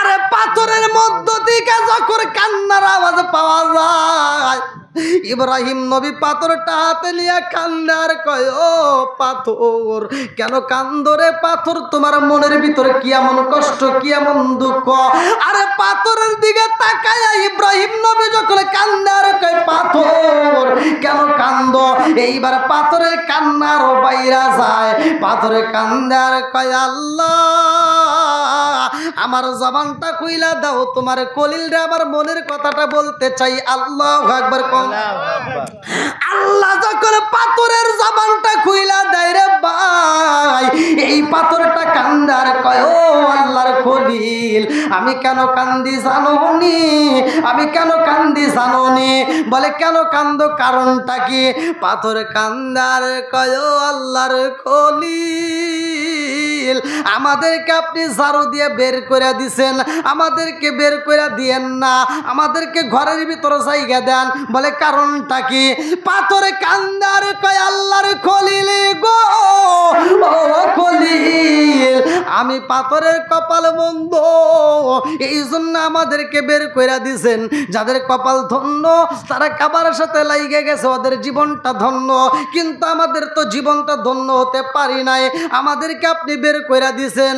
আরে পাথরের মধ্য থেকে যখন কান্নার আওয়াজ পাওয়া যায়, ইব্রাহিম নবী পাথরটা হাতে নিয়ে কান্নার কয়, ও পাথর কেন কান্দো রে পাথর, তোমার মনের ভিতরে কি এমন কষ্ট, কি এমন দুঃখ? আরে পাথরের দিকে তাকায় ইব্রাহিম নবী যখন কান্নার কয়, পাথর কেন কান্দো? এইবার পাথরের কান্নার বাইরা যায়, পাথরে কান্নার কয়, আল্লাহ আমার জবানটা কইলা দাও, তোমার কলিল রে আমার মনের কথাটা বলতে চাই। আল্লাহু আকবার। আল্লাহ যখন পাথরের জবানটা খুইলা দেয় রে ভাই, এই পাথরটা কান্দার কয়, ও আল্লাহর খলিল আমি কেন কান্দি জানোনি, আমি কেন কান্দি জানোনি? বলে কেন কান্দো, কারণটা কি? পাথর কান্দার কয়, ও আল্লাহর খলিল আমাদেরকে আপনি ঝাড়ু দিয়ে বের করে দিছেন, আমাদেরকে বের করে দিয়েন না, আমাদেরকে ঘরের ভিতরে জায়গা দেন। বলে কারণটা কি? পাথরে কান্দার কয়, আল্লাহর খলিল গো, ও খলিল আমি পাথরের কপাল বন্ধ, এই জন্য আমাদেরকে বের করে দিছেন। যাদের কপাল ধন্য তারা কাবার সাথে লাইগে গেছে, ওদের জীবনটা ধন্য, কিন্তু আমাদের তো জীবনটা ধন্য হতে পারি নাই, আমাদেরকে আপনি বের করে দিছেন।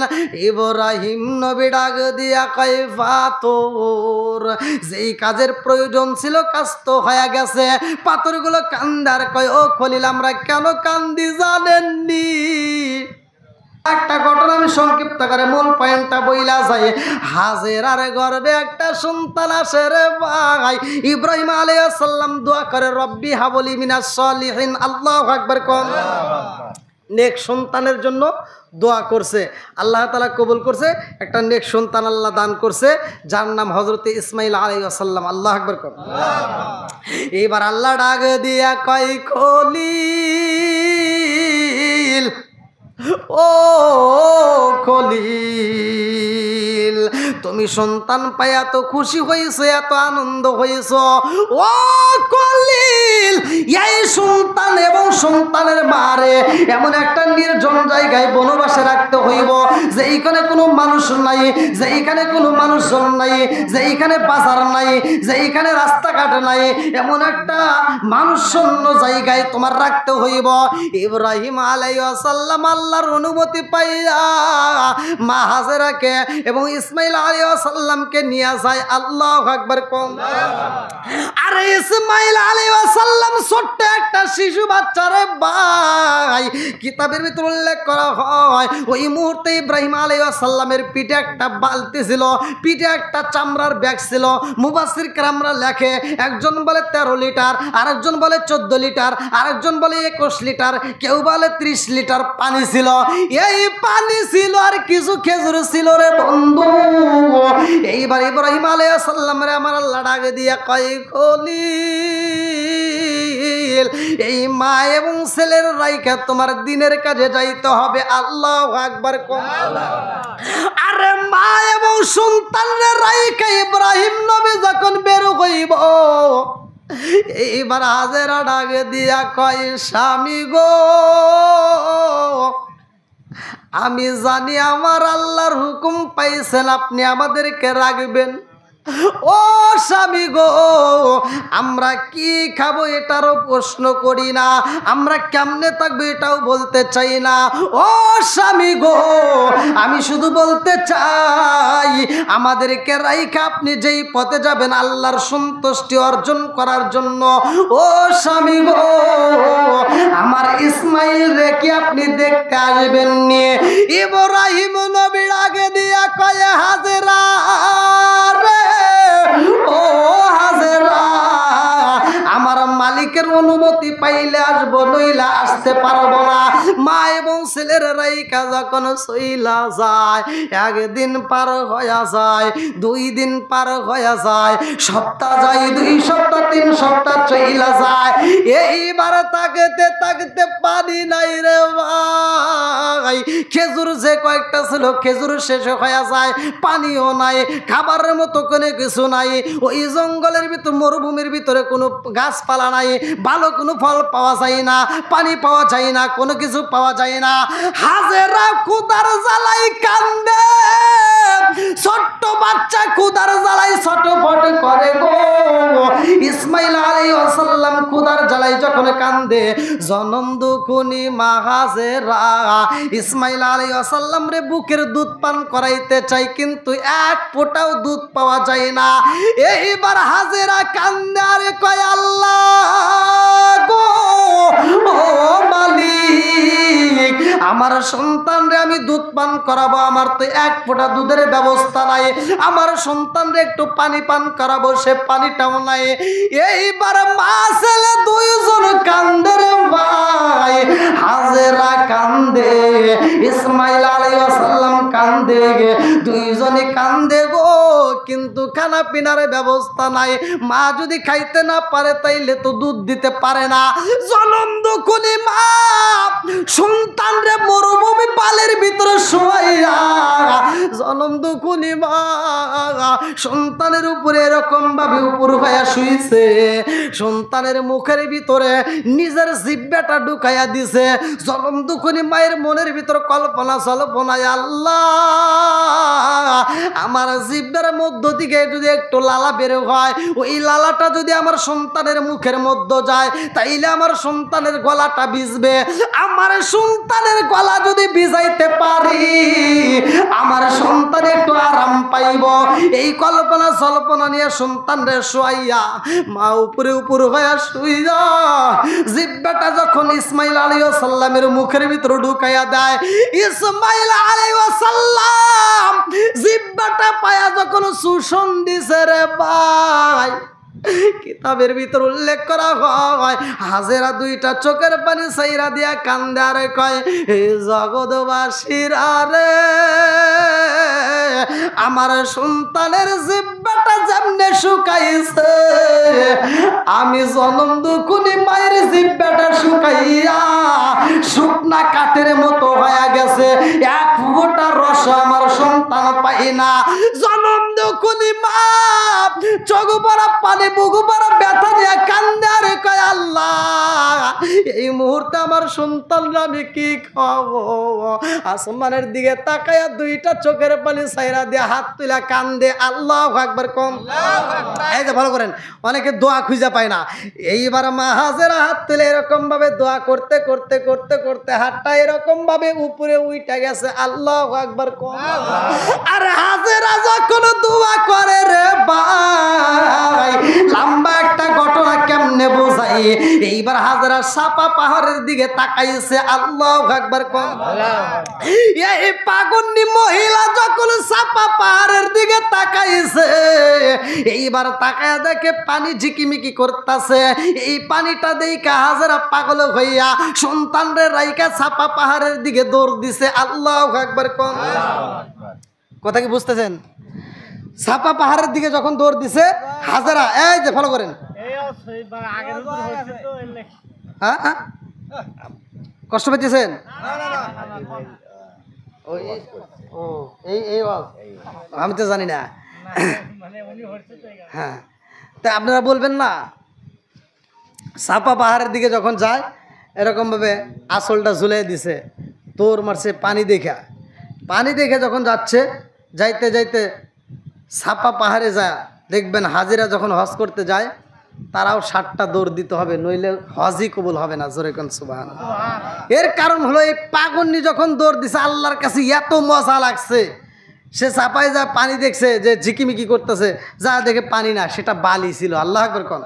ইব্রাহিম নবী ডাক দিয়া কয়, পাথর যেই কাজের প্রয়োজন ছিল কাজ তো হয়ে গেছে। পাথরগুলো কান্দার কয়, ও খলিল আমরা কেন কান্দি জানেননি? একটা ঘটনা আমি সংক্ষিপ্ত করে মূল পয়েন্টটা বইলা যায়। হাজেরার গর্ভে একটা সন্তান আসে রে ভাই। ইব্রাহিম আলাইহিস সালাম দোয়া করে, রব্বি হাবলি মিনাস সলিহিন। আল্লাহু আকবার। কোন নেক সন্তানের জন্য দোয়া করছে, আল্লাহ তাআলা কবুল করছে, একটা নেক সন্তান আল্লাহ দান করছে, যার নাম হযরত ইসমাইল আলাইহিস সালাম। আল্লাহু আকবার। কোন এবার আল্লাহ ডাক দিয়া কয়, খলিল ও খলিল তুমি সন্তান পাই এত খুশি হয়েছে, এত আনন্দ হয়েছ, ও খলিল এই সন্তান এবং সন্তানের মারে এমন একটা নির্জন জায়গায় বনবাসে রাখতে হইব, যেইখানে কোনো মানুষ নাই, যেইখানে কোনো মানুষজন নাই, যেইখানে বাজার নাই, যেইখানে রাস্তাঘাট নাই, এমন একটা মানুষ শূন্য জায়গায় তোমার রাখতে হইব। ইব্রাহিম আলাইহিস সালাম আল্লাহর অনুমতি পাইয়া মা হাজেরাকে এবং ইসমাইল আলাইহিস সালামকে নিয়ে যায়। আল্লাহু আকবার। কোন আর ইসমাইল আলাইহিস সালাম ছোট্ট একটা শিশু বাচ্চা রে ভাই। কিতাবের ভিতর উল্লেখ করা হয় ওই মুহূর্তে ইব্রাহিম আলাইহিস সালামের পিঠে একটা বালতি ছিল, পিঠে একটা চামড়ার ব্যাগ ছিল। মুফাসসির কেরামরা লেখে একজন বলে 13 লিটার, আরেকজন বলে 14 লিটার, আরেকজন বলে 21 লিটার, কেউ বলে 30 লিটার পানি ছিল। এই পানি ছিল আর কিছু খেজুর ছিল রে বন্ধু। এইবার ইব্রাহিম আলাইহিস সালাম রে আমার আল্লাহ ডাকে দিয়া কয়, খলিল এই মা এবং ছেলের রাইখা তোমার দিনের কাজে যাইতে হবে। আল্লাহু আকবার। কোন আরে মা এবং সন্তানের রাইখা ইব্রাহিম নবী যখন বের হইব, এইবার হাজেরা ডাকে দিয়া কয়, স্বামী গো আমি জানি আমার আল্লাহর হুকুম পাইছেন, আপনি আমাদেরকে রাখবেন। ও স্বামী গো আমরা কি খাবো এটারও প্রশ্ন করি না, আমরা কেমনে থাকবো এটাও বলতে চাই না। ও স্বামী গো আমি শুধু বলতে চাই আমাদেরকে রাইখা আপনি যেই পথে যাবেন আল্লাহর সন্তুষ্টি অর্জন করার জন্য, ও স্বামী গো আমার ইসমাইল রে কি আপনি দেখতে আসবেন নিয়ে? ইব্রাহিম নবীর আগে দিয়া কয়, হাজেরা রে ও হাজেরা আমার মালিকের অনুমতি পাইলে আসবো, নইলে আসতে পারবো না। মা এবং ছেলের রাইখা যখন চইলা যায়, একদিন পার হয়ে যায়, 2 দিন পার হয়ে যায়, সপ্তাহ যায়, 2 সপ্তাহ 3 সপ্তাহ চইলা যায়। এইবার তাকতে তাকতে পানি নাই রে ভাই। খেজুর যে কয়েকটা ছিল খেজুর শেষ হয়ে যায়, পানিও নাই, খাবারের মতো কোনো কিছু নাই। ওই জঙ্গলের ভিতর মরুভূমির ভিতরে কোনো গাছপালা নাই, ভালো কোনো ফল পাওয়া যায় না, পানি পাওয়া যায় না, কোনো কিছু পাওয়া যায় না। হাজেরা ক্ষুধার জ্বালাই কান্দে, ছোট্ট বাচ্চা ক্ষুধার জ্বালায় ছটফট করে গো। ইসমাইল আলাইহিস সালাম ক্ষুধার জ্বালায় যখন কান্দে, জনম দুখুনি মা হাজেরা ইসমাইল আলাইহিস সালাম রে বুকের দুধ পান করাইতে চাই, কিন্তু এক ফোঁটাও দুধ পাওয়া যায় না। এইবার হাজেরা কান্দে আর কয়, আল্লাহ গো, ও মালিক, আমার সন্তান রে আমি দুধ পান করাবো, আমার তো এক ফোঁটা দুধের ব্যবস্থা নাই। আমার সন্তান রে একটু পানি পান করাবো, সে পানিটাও নাই। এইবার মা ছেলে দুইজন কান্দে রে ভাই। হাজেরা কান্দে, ইসমাইল আলাইহিস সালাম কান্দে, দুইজনে কান্দে গো, কিন্তু খানা পিনার ব্যবস্থা নাই। মা যদি খাইতে না পারে তাইলে তো দুধ দিতে পারে না। জনম দুখুনি মা সন্তান রে মরুভূমি পালের ভিতরে শোয়াইয়া, জনম দুখুনি মা সন্তানের উপরে এরকম ভাবে উপর হইয়া শুইছে, সন্তানের মুখের ভিতরে নিজের জিহ্বাটা ঢুকাইয়া দিছে। জনম দুখুনি মায়ের মনের ভিতর কল্পনা সল্পনায়, আল্লাহ আমার জিহ্বার মধ্য থেকে যদি একটু লালা বের হয়, ওই লালাটা যদি আমার সন্তানের মুখের মধ্যে যায় তাইলে আমার সন্তানের গলাটা ভিজবে। আমার সন্তানের গলা যদি ভিজাইতে পারি, আমার সন্তান একটু আরাম পাইব। এই কল্পনা সল্পনা নিয়ে সন্তানরে শোয়াইয়া মা উপরে উপর হইয়া শুইয়া জিহ্বাটা যখন ইসমাইল আলাইহিস সালামের মুখের ভিতরে ঢুকাইয়া দেয়, ইসমাইল আলাইহিস সালাম জিহ্বাটা পায়া যখন শোষণ দিছে রে ভাই, কিতাবের ভিতর উল্লেখ করা হয় হাজেরা দুইটা চোখের পানি সাইরা দিয়া কান্দে আর কয়, হে জগৎবাসীরা রে, আমার সন্তানের জিহ্বাটা যেমনে শুকাইছে, আমি জনম দুখুনি মায়ের জিহ্বাটা শুকাইয়া শুকনা কাঠের মতো হয়ে গেছে, এক ফোঁটা রস আমার সন্তান পাই না। জনম দুখুনি মা চোখ ভরা পানি বুকু ভরা ব্যথা দিয়ে কান্দে আর কয়, আল্লাহ এই মুহূর্তে আমার সন্তানরা আমি কি খাবো? আসমানের দিকে তাকায়া দুইটা চোখের পানি সাইরা দিয়ে হাত তুলা কান্দে, আল্লাহু আকবার কম। এই যে ভালো করেন, অনেকে দোয়া খুঁজে পায় না। এইবার মা হাজেরা হাত তুলে এরকম ভাবে দোয়া করতে করতে করতে করতে হাতটা এরকম ভাবে উপরে উঠে গেছে, আল্লাহু আকবার কম। আর হাজেরা যখন দোয়া করে রে ভাই, লম্বা একটা ঘটনা কেমনে বোঝাই। এইবার হাজেরা সাপা পাহাড়ের দিকে তাকাইছে, আল্লাহু আকবার কম। এই পাগন্নি মহিলা যখন সাপা পাহাড়ের দিকে তাকাইছে, এইবার তাকায়া দেখে পানি ঝিকিমিকি করতেছে। এই পানিটা দেখে হাজেরা পাগল হইয়া সন্তানরে রাইকা সাপা পাহাড়ের দিকে দৌড় দিছে, আল্লাহু আকবার কম। কথা কি বুঝতেছেন? সাপা পাহাড়ের দিকে যখন দৌড় দিছে হাজেরা, এই যে ফলো করেন, হ্যাঁ হ্যাঁ কষ্ট পেয়েছেন? আমি তো জানি না, হ্যাঁ তা আপনারা বলবেন না। সাপা পাহাড়ের দিকে যখন যায় এরকম ভাবে আসলটা ঝুলিয়ে দিছে, তোর মারছে পানি দেখে যখন যাচ্ছে, যাইতে যাইতে সাপা পাহাড়ে যায় দেখবেন হাজিরা যখন হজ করতে যায় তারাও 7টা দৌড় দিতে হবে, নইলে হজই কবুল হবে না। জোরে কোন সুবহানাল্লাহ। এর কারণ হলো এই পাগন্নি যখন দৌড় দিছে আল্লাহর কাছে এত মজা লাগছে, সে চাপায় যা পানি দেখছে যে ঝিকিমিকি করতেছে, যা দেখে পানি না, সেটা বালি ছিল। আল্লাহু আকবার কোন।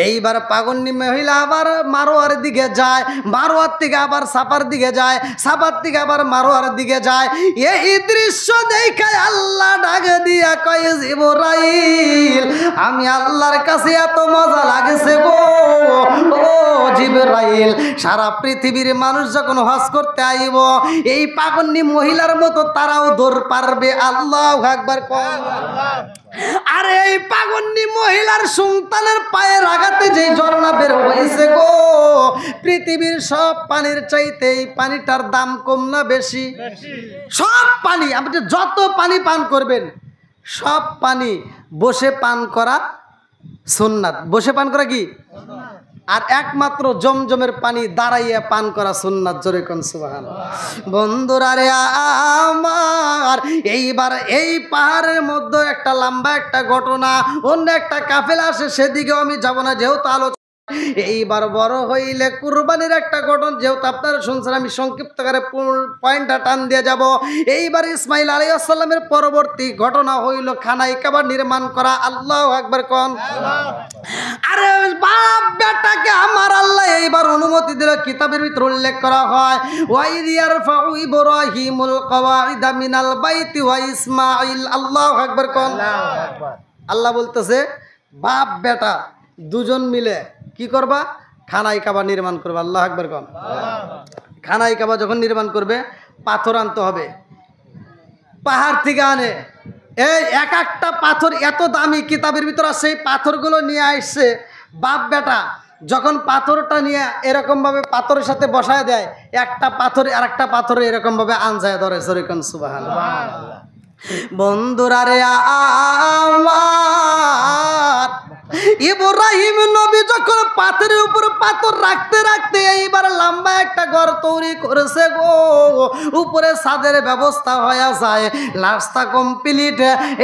এইবার পাগন্নি মহিলা আবার মারোয়ার দিকে যায়, মারোয়ার থেকে আবার সাপার দিকে যায়, সাপার থেকে আবার মারোয়ার দিকে যায়। এই দৃশ্য দেখে আল্লাহ ডাক দিয়া কয়, জিবরাইল আমি আল্লাহর কাছে এত মজা লাগছে গো, ও জিবরাইল সারা পৃথিবীর মানুষ যখন হজ করতে আইব এই পাগন্নি মহিলার মতো তারাও দৌড় পারবে। আল্লাহু আকবার কয়। আর এই পাগন্নি মহিলার সন্তানের পায়ের আঘাতে যে ঝর্ণা বের হয়েছে গো, পৃথিবীর সব পানির চাইতে এই পানিটার দাম কম না বেশি? সব পানি, আপনি যত পানি পান করবেন সব পানি বসে পান করা সুন্নাত। বসে পান করা কি? আর একমাত্র জমজমের পানি দাঁড়াইয়া পান করা সুন্নাত। জোরে কোন সুবহানাল্লাহ। বন্ধুরা রে আমার, এইবার এই পাহাড়ের মধ্যে একটা লম্বা একটা ঘটনা, অন্য একটা কাফেলা আসে, সেদিকেও আমি যাব না, যেহেতু আলোচনা। এইবার বড় হইলে কুরবানির একটা ঘটনা, যেহেতু আপনারা শুনছেন, আমি সংক্ষিপ্ত করে পয়েন্টটা টান দিয়ে যাব। এইবার ইসমাইল আলাইহিস সালামের পরবর্তী ঘটনা হইল খানাই কাবা নির্মাণ করা। আল্লাহু আকবার কোন। আরে বাপ বেটাকে আমার আল্লাহ এইবার অনুমতি দিল। কিতাবের ভিতর উল্লেখ করা হয়, ওয়াইদ ইয়ারফাউ ইব্রাহিমুল কওয়াইদা মিনাল বাইতি ওয়া ইসমাইল। আল্লাহু আকবার কোন। আল্লাহ বলতেছে বাপ বেটা দুজন মিলে কি করবা? খানাই কাবা নির্মাণ করবে। আল্লাহু আকবার কোন। খানাই কাবা যখন নির্মাণ করবে, পাথর আনতে হবে, পাহাড় থেকে আনে। এই এক একটা পাথর এত দামি, কিতাবের ভিতর আছে, সেই পাথরগুলো নিয়ে আসছে। বাপ বেটা যখন পাথরটা নিয়ে এরকমভাবে পাথরের সাথে বসায় দেয়, একটা পাথর আর একটা পাথরে এরকমভাবে আনজায় ধরে। সরিকন সুবহানাল্লাহ। বন্ধুরা রে আমার, ইব্রাহিম নবী যখন পাথরের উপর পাথর রাখতে রাখতে এইবার লম্বা একটা ঘর তৈরি করেছে গো। উপরে ছাদের ব্যবস্থা হয়ে যায়, রাস্তা কমপ্লিট,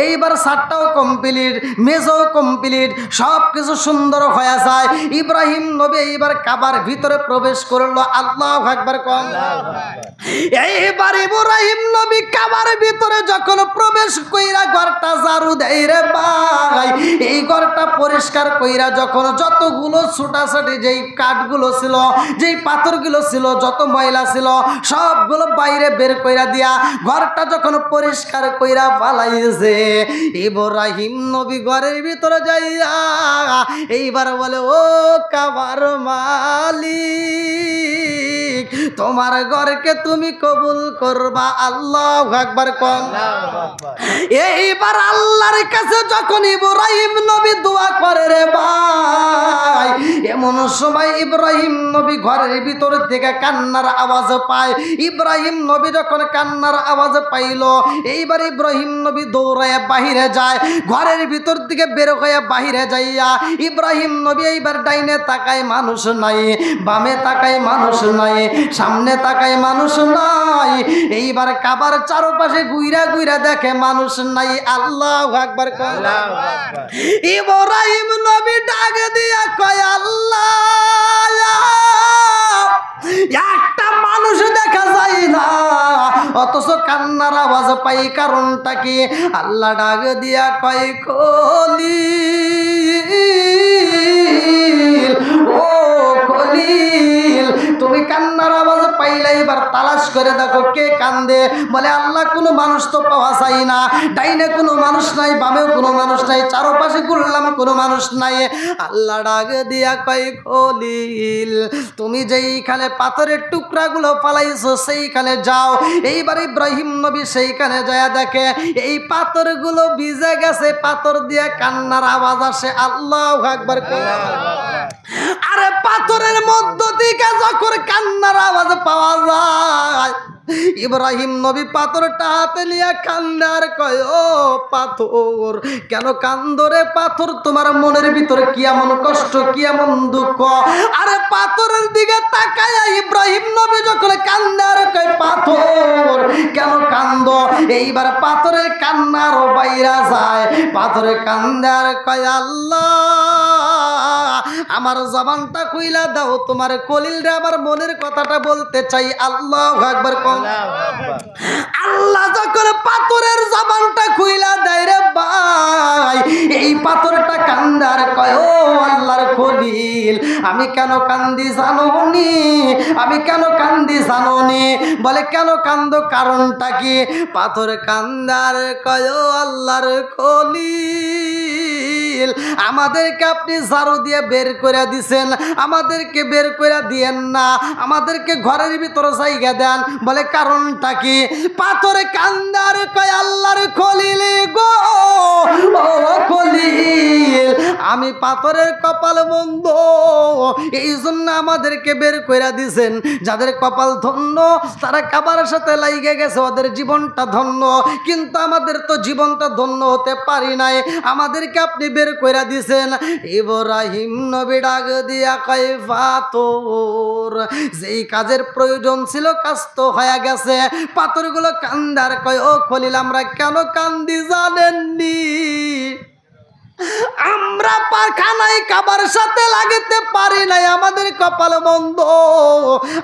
এইবার ছাদটাও কমপ্লিট, মেঝেও কমপ্লিট, সব কিছু সুন্দর হয়ে যায়। ইব্রাহিম নবী এইবার কাবার ভিতরে প্রবেশ করলো। আল্লাহু আকবার কোন। এইবার ইব্রাহিম নবী কাবার ভিতরে যখন প্রবেশ কইরা ঘরটা ঝাড়ু দেয় রে ভাই, এই ঘরটা পরিষ্কার কইরা যখন যতগুলো ছোটাছুটি যেই কাঠগুলো ছিল, যেই পাথরগুলো ছিল, যত ময়লা ছিল সবগুলো বাইরে বের কইরা দিয়া ঘরটা যখন পরিষ্কার কইরা পালাইছে, ইব্রাহিম নবী ঘরের ভিতরে যাইয়া এইবার বলে, ও কাবার মালিক, তোমার ঘরকে তুমি কবুল করবা। আল্লাহু আকবার কোন। এইবার আল্লাহর কাছে যখন ইব্রাহিম নবী দোয়া করে রে ভাই, এমন সময় ইব্রাহিম নবী ঘরের ভিতর থেকে কান্নার আওয়াজ পায়। ইব্রাহিম নবী যখন কান্নার আওয়াজ পাইল, এইবার ইব্রাহিম নবী দৌড়ায় বাহিরে যায়, ঘরের ভিতর থেকে বের হয়ে বাহিরে যাইয়া ইব্রাহিম নবী এইবার ডাইনে তাকায়, মানুষ নাই, বামে তাকায়, মানুষ নাই, সামনে তাকায়, মানুষ নাই। এইবার কাবার চারপাশে ঘুইরা ঘুইরা দেখে, মানুষ নাই। আল্লাহু আকবার কোন। ইব্রাহিম নবী ডাক দিয়া কয়, আল্লাহ, একটা মানুষ দেখা যায় না, অথচ কান্নার আওয়াজ পাই, কারণটা কি? আল্লাহ ডাক দিয়া কয়, খলিল, ও খলিল, তুমি কান্নার আওয়াজ পাইলে এবার তালাশ করে দেখো কে কান্দে। বলে, আল্লাহ কোনো মানুষ তো পাওয়া যায় না, ডাইনে কোনো মানুষ নাই, বামেও কোনো মানুষ নাই, চারপাশে ঘুরলাম কোনো মানুষ নাই। আল্লাহ ডাক দিয়া কয়, খলিল, তুমি যেইখানে পাথরের টুকরাগুলো পালাইছো সেইখানে যাও। এইবার ইব্রাহিম নবী সেইখানে যায় দেখে এই পাথরগুলো ভিজে গেছে, পাথর দিয়ে কান্নার আওয়াজ আসে। আল্লাহু আকবার। আরে পাথরের মধ্য থেকে যখন কান্নার আওয়াজ পাওয়া যায়, ইব্রাহিম নবী পাথরটা হাতে নিয়ে কান্দে আর কয়, ও পাথর, কেন কান্দো রে পাথর? তোমার মনের ভিতরে কি এমন কষ্ট, কি এমন দুঃখ? আরে পাথরের দিকে তাকায়া ইব্রাহিম নবী যখন কান্দে আর কয়, পাথর কেন কান্দো? এইবার পাথরের কান্নার বাইরা যায়, পাথরে কান্দে আর কয়, আল্লাহ, আমার জবানটা খুইলা দাও, তোমার কলিল রে আমার মনের কথাটা বলতে চাই। আল্লাহু আকবার কোন। আল্লাহ যখন পাথরের জবানটা খুইলা দেয় রে ভাই, এই পাথরটা কান্দার কয়, ও আল্লাহর খলিল, আমি কেন কান্দি জানোনি? আমি কেন কান্দি জানোনি? বলে, কেন কান্দো, কারণটা কি? পাথর কান্দার কয়, ও আল্লাহর খলিল, আমাদেরকে আপনি ঝাড়ু দিয়ে বের করে দিছেন, আমাদেরকে বের করে দিয়েন না, আমাদেরকে ঘরের ভিতরে জায়গা দেন। বলে, কারণটা কি? পাথরে কান্দার কয়, আল্লাহর খলিল গো, ও খলিল, আমি পাথরের কপাল বন্ধ, এই জন্য আমাদেরকে বের করে দিয়েছেন। যাদের কপাল ধন্য তারা কাবার সাথে লাইগে গেছে, ওদের জীবনটা ধন্য, কিন্তু আমাদের তো জীবনটা ধন্য হতে পারি নাই, আমাদেরকে আপনি বের করে দিয়েছেন। ইব্রাহিম নবী ডাক দিয়া কয় পাথর, যেই কাজের প্রয়োজন ছিল কাজ তো হয়ে গেছে। পাথরগুলো কান্দার কয় ও খলিল আমরা কেন কান্দি জানেননি? আমরা পাখানায় কাবার সাথে লাগাতে পারি নাই, আমাদের কপাল বন্ধ,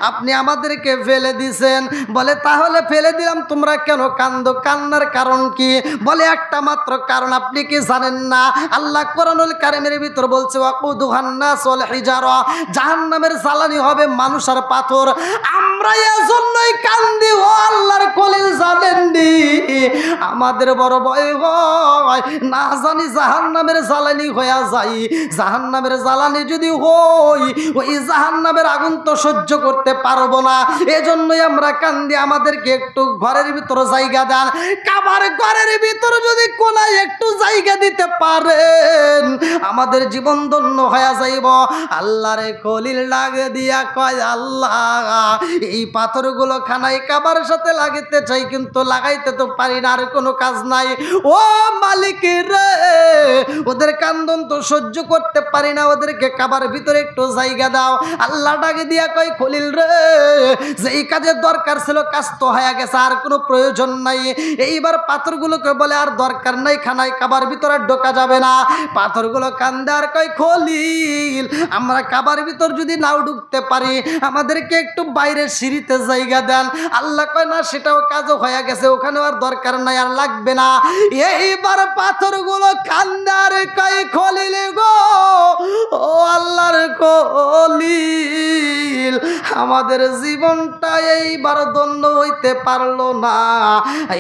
আপনি আমাদেরকে ফেলে দিছেন। বলে তাহলে ফেলে দিলাম, তোমরা কেন কান্দো? কান্নার কারণ কি? বলে একটা মাত্র কারণ, আপনি কি জানেন না? আল্লাহ কোরআনুল কারীমের ভিতর বলছে ওয়াকুদুহান নাস ওয়াল হিজারা, জাহান্নামের জ্বালানি হবে মানুষ আর পাথর। আমরা এজন্যই কান্দি, ও আল্লাহর খলিল জানেননি? আমাদের বড় ভয় হয় না জানি জাহান্নামের জ্বালানি হয়ে যাই। জাহান্নামের জ্বালানি যদি হই, ওই জাহান্নামের আগুন তো সহ্য করতে পারবো না, এজন্যই আমরা কান্দি। আমাদেরকে একটু ঘরের ভিতর জায়গা দেন, কাবার ঘরের ভিতর যদি কোনায় একটু জায়গা দিতে পারেন আমাদের জীবন ধন্য হয়ে যাইব। আল্লাহর খলিল লাগে দিয়া কয় আল্লাহ এই পাথরগুলো খানায় কাবার সাথে লাগাইতে চাই, কিন্তু লাগাইতে তো পারি না, আর কোনো কাজ নাই। ও মালিক রে, ওদের কান্দন তো সহ্য করতে পারি না, ওদেরকে কাবার ভিতরে একটু জায়গা দাও। আল্লাহ ডাকে দিয়া কয় খলিল রে, যে এই কাজের দরকার ছিল কাজ তো হয়ে গেছে, আর কোনো প্রয়োজন নাই। এইবার পাথরগুলোকে বলে আর দরকার নাই, খানায় কাবার ভিতরে ঢোকা যাবে না। পাথরগুলো কান্দে আর কয় খলিল আমরা কাবার ভিতর যদি নাও ঢুকতে পারি, আমাদেরকে একটু বাইরের সিঁড়িতে জায়গা দেন। আল্লাহ কয় না, সেটাও কাজও হয়ে গেছে, ওখানেও আর দরকার নাই, আর লাগবে না। এইবার পাথরগুলো কান্দে আর কয় খলিল গো, ও আল্লাহর খলিল আমাদের জীবনটা এইবার ধন্য হইতে পারলো না।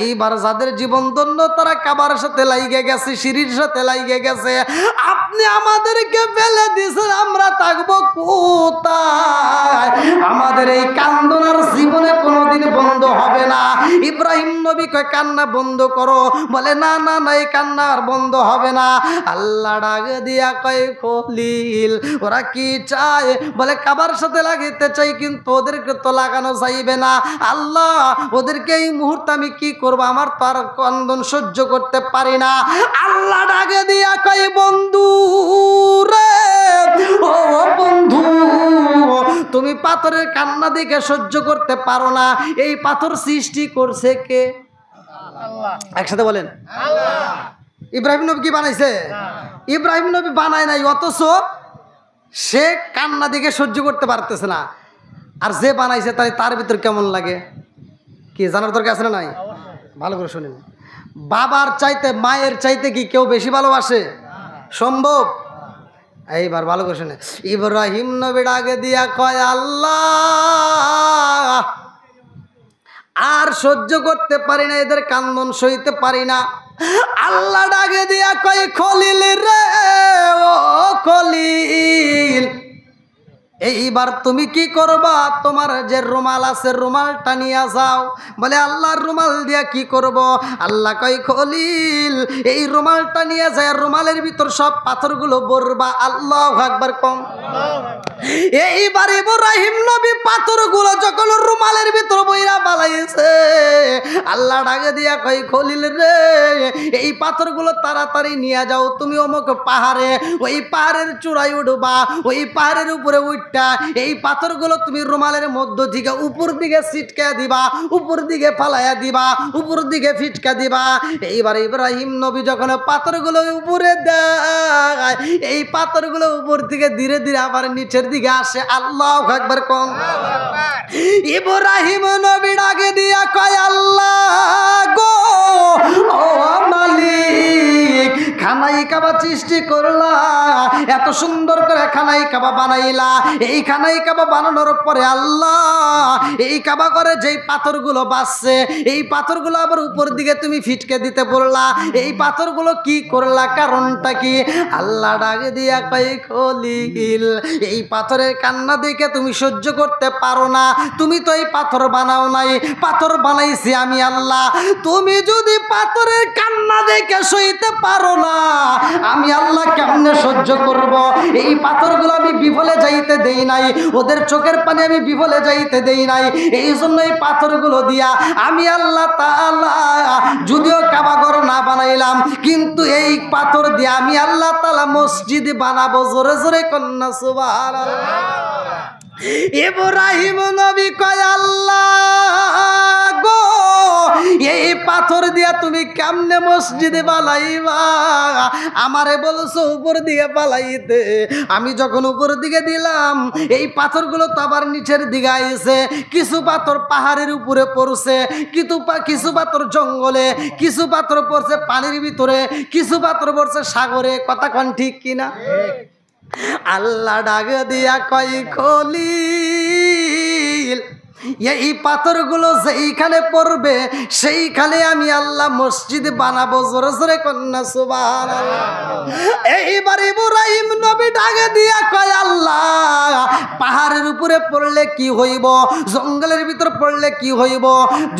এইবার যাদের জীবন ধন্য তারা কাবার সাথে লাইগে গেছে, সিঁড়ির সাথে লাইগে গেছে, আপনি আমাদেরকে ফেলে দিয়েছেন, আমরা থাকবো কোথায়? আমাদের এই কান্দন আর জীবনে কোনোদিন বন্ধ হবে না। ইব্রাহিম নবী কয় কান্না বন্ধ করো, বলে না না না, এই কান্না আর বন্ধ হবে না। আল্লাহ ডাক দিয়া কয় খলিল ওরা কি চায়? বলে কাবার সাথে লাগাইতে চাই, কিন্তু ওদেরকে তো লাগানো যাইবে না। আল্লাহ ওদেরকে এই মুহূর্তে আমি কি করবো? আমার তো আর কান্দন সহ্য করতে পারি না। আল্লাহ ডাকে দিয়া কয় বন্ধু রে, ও বন্ধু তুমি পাথরের কান্না দেখে সহ্য করতে পারো না, এই পাথর সৃষ্টি করছে কে? আল্লাহ। একসাথে বলেন আল্লাহ। ইব্রাহিম নবী কি বানাইছে? ইব্রাহিম নবী বানায় নাই, অথচ সে কান্না দেখে সহ্য করতে পারতেছে না। আর যে বানাইছে তার ভিতর কেমন লাগে কি জানার দরকার আছে না নাই? ভালো করে শুনেন। বাবার চাইতে মায়ের চাইতে কি কেউ বেশি ভালোবাসে? সম্ভব? এইবার ভালো করে শুনে। ইব্রাহিম নবী ডাকে দিয়া কয় আল্লাহ আর সহ্য করতে পারি না, এদের কান্দন সইতে পারি না। আল্লাহ ডাকে দিয়া কয় খলিল রে, ও খলিল এইবার তুমি কি করবা? তোমার যে রুমাল আছে রুমালটা নিয়ে যাও। বলে আল্লাহর রুমাল দিয়া কি করব? আল্লাহ কয় খলিল এই রুমালটা নিয়ে যায়, রুমালের ভিতর সব পাথরগুলো ভরবা। আল্লাহু আকবার কম। এইবার ইব্রাহিম নবী পাথরগুলো যখন রুমালের ভিতর বইরা বালাইছে, আল্লাহ ডাকে দিয়া কয় খলিল রে এই পাথরগুলো তাড়াতাড়ি নিয়ে যাও, তুমি অমুক পাহাড়ে, ওই পাহাড়ের চূড়ায় উঠবা, ওই পাহাড়ের উপরে এই পাথরগুলো তুমি রুমালের মধ্য থেকে উপর দিকে ছিটকা দিবা, উপর দিকে ফালাইয়া দিবা, উপর দিকে ফিটকা দিবা। এইবার ইব্রাহিম নবী যখন পাথরগুলো উপরে দেয়, এই পাথরগুলো উপর থেকে ধীরে ধীরে আবার নিচের দিকে আসে। আল্লাহু আকবার কোন। ইব্রাহিম নবী ডাকে দিয়া কয় আল্লাহ গো, ও মালিক খানাই কাবা সৃষ্টি করলা, এত সুন্দর করে খানাই কাবা বানাইলা। এই খানাই কাবা বানানোর পরে আল্লাহ এই কাবা করে যেই পাথরগুলো বাসছে, এই পাথরগুলো আবার উপর দিকে তুমি ফিটকে দিতে বললা, এই পাথরগুলো কি করলা? কারণটা কি? আল্লাহ ডাকে দিয়া কয় খলিল এই পাথরের কান্না দেখে তুমি সহ্য করতে পারো না, তুমি তো এই পাথর বানাও নাই, পাথর বানাইছি আমি আল্লাহ। তুমি যদি পাথরের কান্না দেখে সইতে পারো না, আমি আল্লাহ কেমনে সহ্য করব? এই পাথরগুলো আমি বিফলে যাইতে দেই নাই, ওদের চোখের পানি আমি বিফলে যাইতে দেই নাই। এই জন্য এই পাথরগুলো দিয়া আমি আল্লাহ তাআলা যদিও কাবা ঘর না বানাইলাম, কিন্তু এই পাথর দিয়ে আমি আল্লাহ তাআলা মসজিদ বানাবো। জোরে জোরে কন্যা সুবহানাল্লাহ। ইব্রাহিম নবী কয়, আল্লাহ গো, এই পাথর দিয়া তুমি কেমনে মসজিদ বানাইবা? আমারে বলছো উপর দিকে পালাইতে। আমি যখন উপর দিকে দিলাম, এই পাথরগুলো তো আবার নিচের দিকে আইছে। কিছু পাথর পাহাড়ের উপরে পড়ছে, কিছু পাথর জঙ্গলে, কিছু পাথর পড়ছে পানির ভিতরে, কিছু পাথর পড়ছে সাগরে। কথা কোন ঠিক কিনা? আল্লাহ ডাক দিয়া কয়, খলিল, এই পাথরগুলো যেইখানে পড়বে সেইখানে আমি আল্লাহ মসজিদ বানাবো। জোরে জোরে কন্যা সুবহানাল্লাহ। এইবার ইব্রাহিম নবী ডাক দিয়া কয়, আল্লাহ পাহাড়ের উপরে পড়লে কি হইব? জঙ্গলের ভিতর পড়লে কি হইব?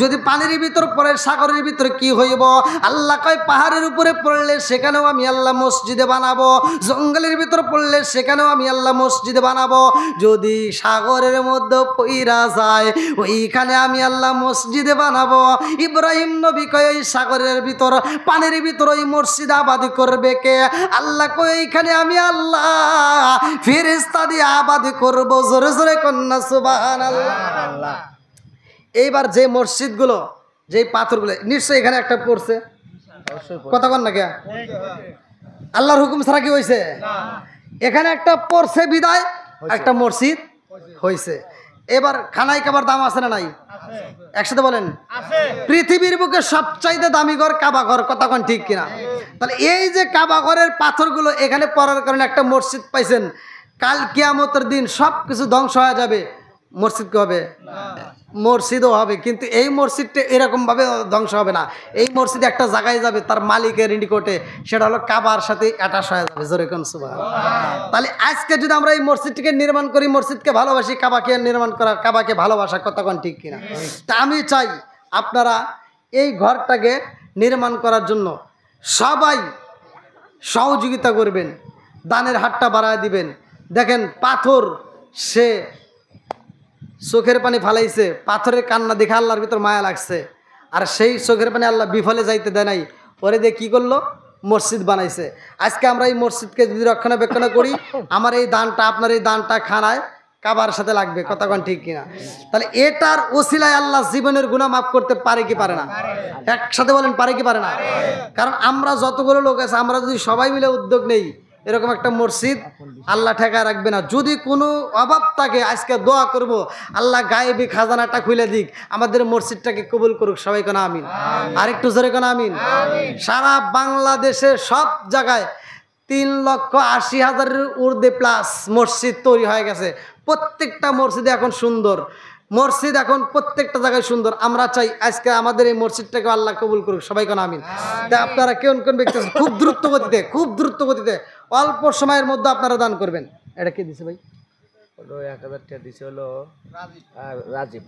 যদি পানির ভিতর পড়ে সাগরের ভিতরে কি হইব? আল্লাহ কয়, পাহাড়ের উপরে পড়লে সেখানেও আমি আল্লাহ মসজিদে বানাবো, জঙ্গলের ভিতর পড়লে সেখানেও আমি আল্লাহ মসজিদে বানাবো, যদি সাগরের মধ্যে পইরা যায় ওইখানে আমি আল্লাহ মসজিদে বানাবো। ইব্রাহিম নবী কয়, ওই সাগরের ভিতর পানির ভিতর ওই মসজিদ আবাদি করবে কে? আল্লাহ কয়, এইখানে আমি আল্লাহ ফেরেশতা দিয়ে আবাদি করব। জোরে জোরে কন্যা সুবহানাল্লাহ। এইবার যে মসজিদগুলো, যে পাথরগুলো নিশ্চয়ই এখানে একটা পড়ছে, কথা কন না কে? আল্লাহর হুকুম ছাড়া কি হয়েছে? এখানে একটা পড়ছে বিদায় একটা মসজিদ হয়েছে। এবার খানায় কাবার দাম আছে না নাই? একসাথে বলেন। পৃথিবীর বুকে সবচাইতে দামি ঘর কাবা ঘর। কথা কোন ঠিক কিনা? তাহলে এই যে কাবা ঘরের পাথরগুলো এখানে পড়ার কারণে একটা মসজিদ পাইছেন। কাল কিয়ামতের দিন সব কিছু ধ্বংস হয়ে যাবে, মসজিদ কি হবে? মসজিদও হবে, কিন্তু এই মসজিদটা এরকমভাবে ধ্বংস হবে না। এই মসজিদ একটা জায়গায় যাবে, তার মালিকের নিকটে, সেটা হলো কাবার সাথে অ্যাটাচ হয়ে যাবে। জোরে কোন সুবহানাল্লাহ। তাহলে আজকে যদি আমরা এই মসজিদটিকে নির্মাণ করি, মসজিদকে ভালোবাসি, কাবাকে নির্মাণ করা, কাবাকে ভালোবাসা, কথা কোন ঠিক কিনা? তা আমি চাই আপনারা এই ঘরটাকে নির্মাণ করার জন্য সবাই সহযোগিতা করবেন, দানের হাতটা বাড়ায় দিবেন। দেখেন পাথর, সে চোখের পানি ফালাইছে, পাথরের কান্না দেখে আল্লাহর ভিতর মায়া লাগছে, আর সেই চোখের পানি আল্লাহ বিফলে যাইতে দেয় নাই। পরে দিয়ে কী করলো? মসজিদ বানাইছে। আজকে আমরা এই মসজিদকে যদি রক্ষণাবেক্ষণ করি, আমার এই দানটা, আপনার এই দানটা খানায় কাবার সাথে লাগবে। কথা কোন ঠিক কিনা? তাহলে এটার ওসিলায় আল্লাহ জীবনের গুনাহ মাফ করতে পারে কি পারে না? একসাথে বলেন, পারে কি পারে না? কারণ আমরা যতগুলো লোক আছে, আমরা যদি সবাই মিলে উদ্যোগ নেই, এরকম একটা মসজিদ আল্লাহ ঠেকায় রাখবে না। যদি কোনো অভাব থাকে, আজকে দোয়া করব আল্লাহ গায়েবী খাজানাটা খুলে দিক, আমাদের মসজিদটাকে কবুল করুক। সবাই কোন আমিন। আরেকটু জোরে কোন আমিন। সারা বাংলাদেশে সব জায়গায় 3,80,000-এর ঊর্ধ্বে প্লাস মসজিদ তৈরি হয়ে গেছে। প্রত্যেকটা মসজিদে এখন সুন্দর, মসজিদ এখন প্রত্যেকটা জায়গায় সুন্দর। আমরা চাই আজকে আমাদের এই মসজিদটাকে আল্লাহ কবুল করুক। সবাই কোন আমিন। তাই আপনারা কোন কোন ব্যক্তি খুব দ্রুত গতিতে অল্প সময়ের মধ্যে আপনারা দান করবেন। এটা কে দিছে ভাই? 1000 টাকা দিছে হলো রাজীব।